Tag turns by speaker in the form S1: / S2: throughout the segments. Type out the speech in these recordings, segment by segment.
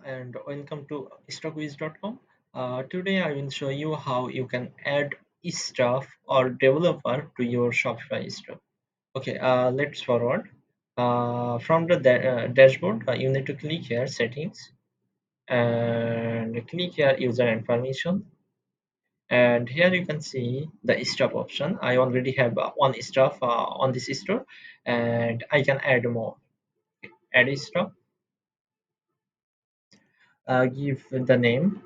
S1: and welcome to stockwiz.com. Today I will show you how you can add staff or developer to your Shopify store. Okay, let's forward. From the dashboard, you need to click here settings and click here user information. And here you can see the staff option. I already have one staff on this store and I can add more. Add staff, give the name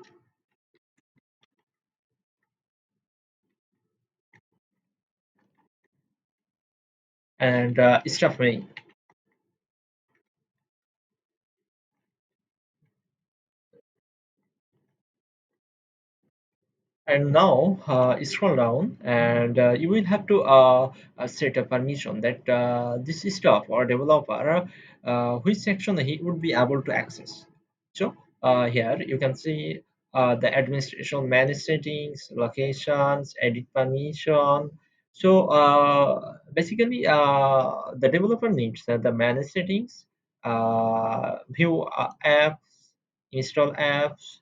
S1: and staff name. And now scroll down and you will have to set a permission that this staff or developer which section he would be able to access. So here you can see the administration manage settings, locations, edit permission. So basically the developer needs the manage settings, view apps, install apps,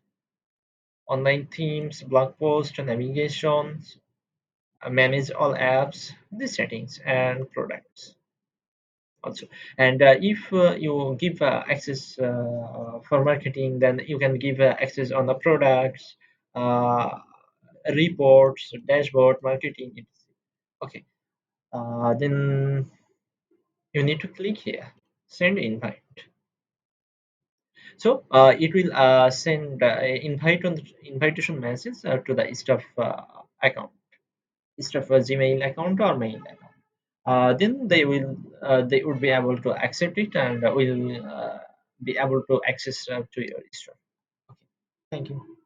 S1: online themes, blog posts, navigations, manage all apps, these settings, and products also. And if you give access for marketing, then you can give access on the products, uh, reports, dashboard, marketing, etc. Okay, then you need to click here, send invite. So it will send invitation message to the staff account. Instead of a Gmail account or mail account. Then they would be able to accept it and will be able to access to your store. Okay, thank you.